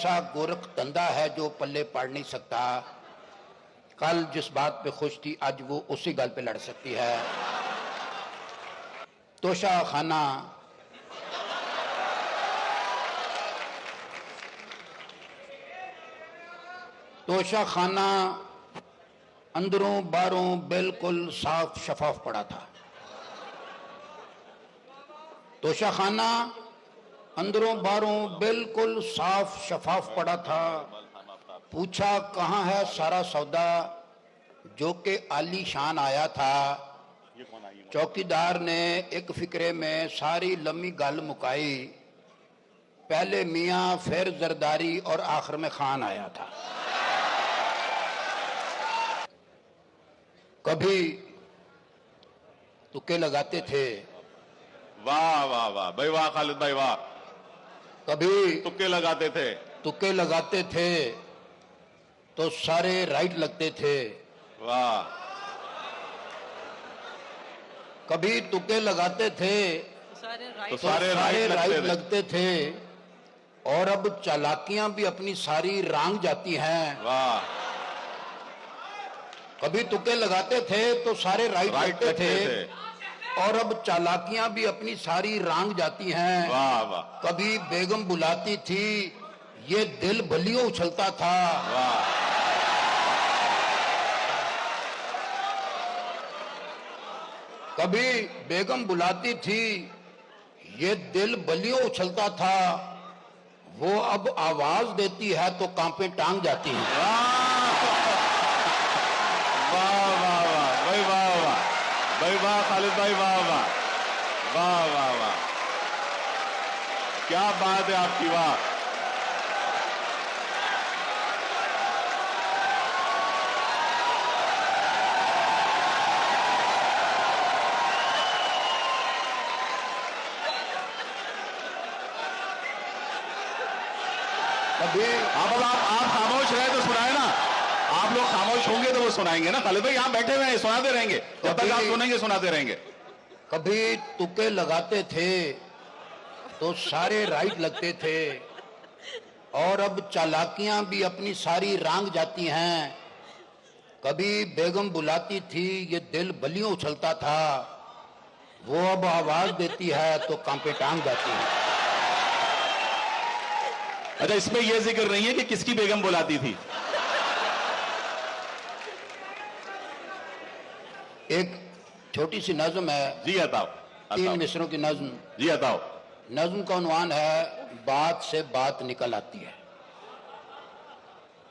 ऐसा गोरख धंधा है जो पल्ले पाड़ नहीं सकता। कल जिस बात पे खुश थी आज वो उसी गल पे लड़ सकती है। तोशा खाना अंदरों बाहरों बिल्कुल साफ शफाफ पड़ा था। तोशा खाना अंदरों बाहरों बिल्कुल साफ शफाफ पड़ा था। पूछा कहाँ है सारा सौदा जो कि आली शान आया था। चौकीदार ने एक फिक्रे में सारी लम्बी गल मुकाई। पहले मियाँ फिर जरदारी और आखिर में खान आया था। कभी तुक्के लगाते थे। वाह वाह वाह भाई वाह खालिद भाई वाह। कभी तुक्के लगाते थे तो सारे राइट लगते थे। वाह। कभी तुक्के लगाते थे तो सारे राइट लगते थे। और अब चालाकियां भी अपनी सारी रांग जाती हैं। वाह। कभी तुक्के लगाते थे तो सारे राइट लगते थे और अब चालाकियां भी अपनी सारी रांग जाती हैं। वाह वाह। कभी बेगम बुलाती थी ये दिल भलियों उछलता था। वाह। कभी बेगम बुलाती थी ये दिल बलियों उछलता था। वो अब आवाज देती है तो कांपे टांग जाती है। वाह वाह वाह भाई वाह वाह भाई वाह खालिद भाई वाह वाह वाह वाह वाह। क्या बात है आपकी वाह। कभी आप खामोश रहे तो सुनाए ना। आप लोग खामोश होंगे तो वो सुनाएंगे ना। खालिद भाई यहाँ बैठे हुए हैं सुनाते रहेंगे जब तक आप सुनेंगे सुनाते रहेंगे। कभी तुक्के लगाते थे तो सारे राइट लगते थे और अब चालाकियां भी अपनी सारी रांग जाती हैं। कभी बेगम बुलाती थी ये दिल बलियों उछलता था। वो अब आवाज देती है तो कांपे टांग जाती है। अच्छा इसमें यह जिक्र नहीं है कि किसकी बेगम बुलाती थी। एक छोटी सी नज्म है। जी बताओ। 3 मिसरों की नज्म। जी बताओ। नज्म का उन्वान है बात से बात निकल आती है।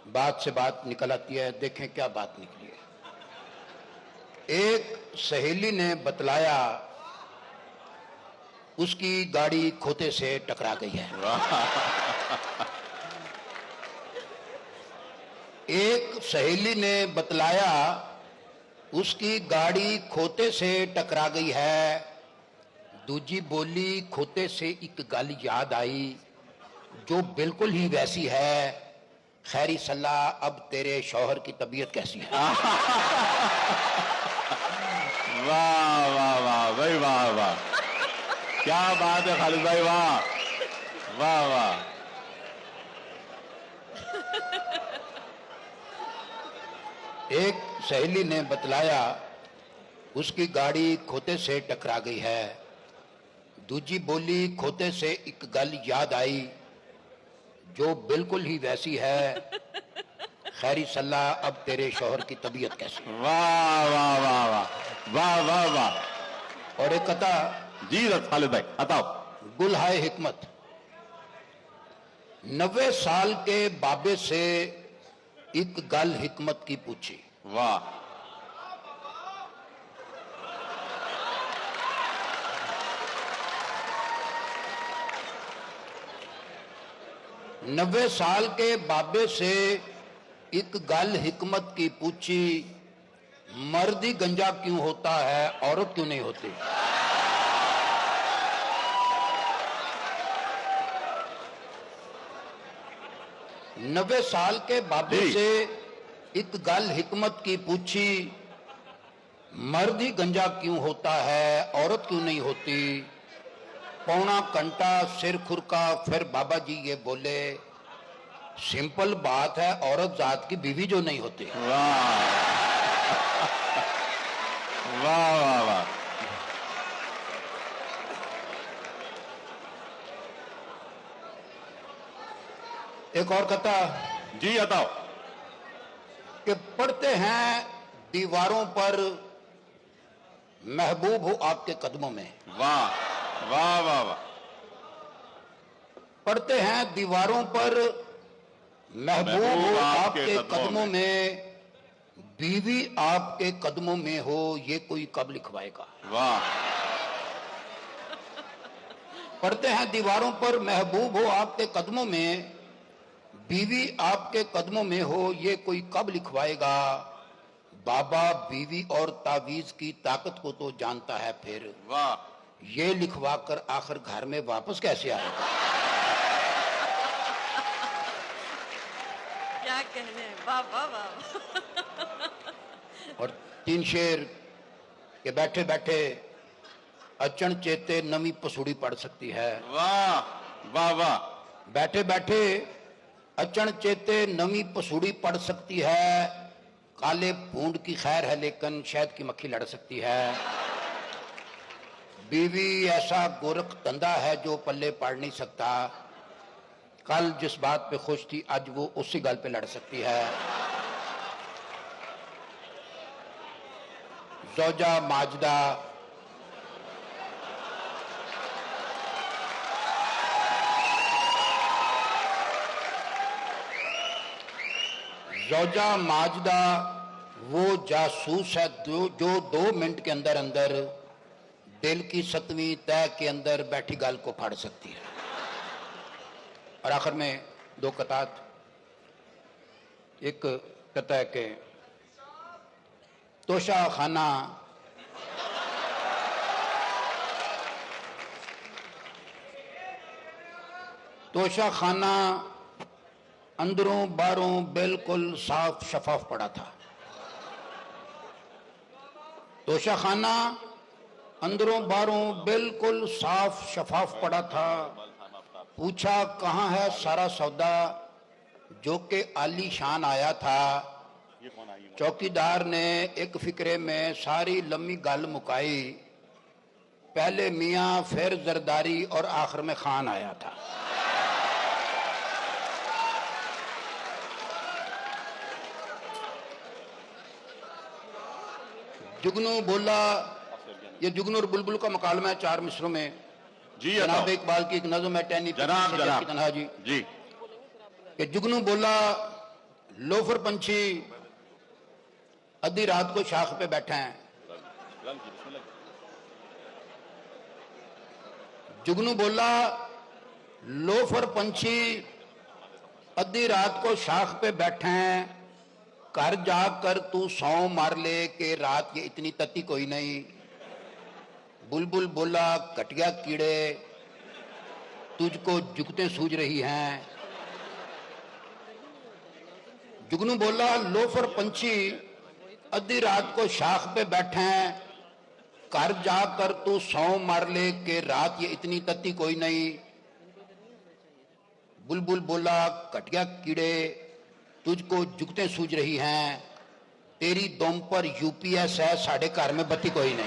बात से बात निकल आती है। देखें क्या बात निकली है। एक सहेली ने बतलाया उसकी गाड़ी खोते से टकरा गई है। एक सहेली ने बतलाया उसकी गाड़ी खोते से टकरा गई है। दूजी बोली खोते से एक गल याद आई जो बिल्कुल ही वैसी है। खैरी सलाह अब तेरे शौहर की तबीयत कैसी है। वाह वाह वाह भाई वाह वाह। क्या बात है खालिद भाई वाह वाह वाह। एक सहेली ने बतलाया उसकी गाड़ी खोते से टकरा गई है। दूजी बोली खोते से एक गल याद आई जो बिल्कुल ही वैसी है। खैरी सलाह अब तेरे शौहर की तबीयत कैसी। वाह वाह वाह वाह वाह वाह वाह। और एक कथा। जी खालिद भाई बताओ। गुल है हिकमत। 90 साल के बाबे से एक गल हिकमत की पूछी। वाह। 90 साल के बाबे से एक गल हिकमत की पूछी। मर्द ही गंजा क्यों होता है औरत क्यों नहीं होती। 90 साल के बाबे से एक गल हिकमत की पूछी। मर्द ही गंजा क्यों होता है औरत क्यों नहीं होती। पौना घंटा सिर खुरका फिर बाबा जी ये बोले सिंपल बात है, औरत जात की बीवी जो नहीं होती। वाह वाह वाह वाह। एक और कथा जी बताओ। कि पढ़ते हैं दीवारों पर महबूब हो आपके कदमों में। वाह वाह वाह वाह। पढ़ते हैं दीवारों पर महबूब हो आपके कदमों में, बीवी आपके कदमों में हो ये कोई कब लिखवाएगा। वाह। पढ़ते हैं दीवारों पर महबूब हो आपके कदमों में, बीवी आपके कदमों में हो ये कोई कब लिखवाएगा। बाबा बीवी और तावीज की ताकत को तो जानता है, फिर वाह। ये लिखवा कर आखिर घर में वापस कैसे आएगा। क्या कहने, वाह वाह वाह। और 3 शेर के बैठे बैठे अचन चेते नवी पसूड़ी पड़ सकती है। वाह वाह वाह। बैठे बैठे अचन चेते नवी पसूड़ी पड़ सकती है, काले भूंड की खैर है लेकिन शहद की मक्खी लड़ सकती है। बीवी ऐसा गोरख धंधा है जो पल्ले पड़ नहीं सकता, कल जिस बात पे खुश थी आज वो उसी गल पे लड़ सकती है। ज़ौजा माजदा ज़ौजा माजदा वो जासूस है जो 2 मिनट के अंदर अंदर दिल की 7वीं तय के अंदर बैठी गाल को फाड़ सकती है। और आखिर में 2 कतात। एक कहता है कि तोशा खाना अंदरों बाहरों बिल्कुल साफ शफाफ पड़ा था। तोशा खाना अंदरों बाहरों बिल्कुल साफ शफाफ पड़ा था। पूछा कहाँ है सारा सौदा जो कि आलीशान आया था। चौकीदार ने एक फिक्रे में सारी लम्बी गल मुकाई, पहले मियाँ फिर जरदारी और आखिर में खान आया था। जुगनू बोला, ये जुगनू और बुलबुल का मकालमा है 4 मिसरों में। जी जनाब इकबाल की एक नज़म है टहनी जनाब जनाब तन्हा जी जी। कि जुगनू बोला लोफर पंछी आधी रात को शाख पे बैठे हैं। जुगनू बोला लोफर पंछी आधी रात को शाख पे बैठे हैं, घर जाकर तू सौ मार ले कि रात ये इतनी तती कोई नहीं। बुलबुल बोला कटिया कीड़े तुझको जुगतें सूझ रही हैं। जुगनू बोला लोफर पंछी आधी रात को शाख पे बैठे हैं, घर जाकर तू सौ मार ले कि रात ये इतनी तती कोई नहीं। बुलबुल बोला कटिया कीड़े तुझको जुगतें सूझ रही हैं, तेरी दुम पर यूपीएस है साढ़े घर में बत्ती कोई नहीं।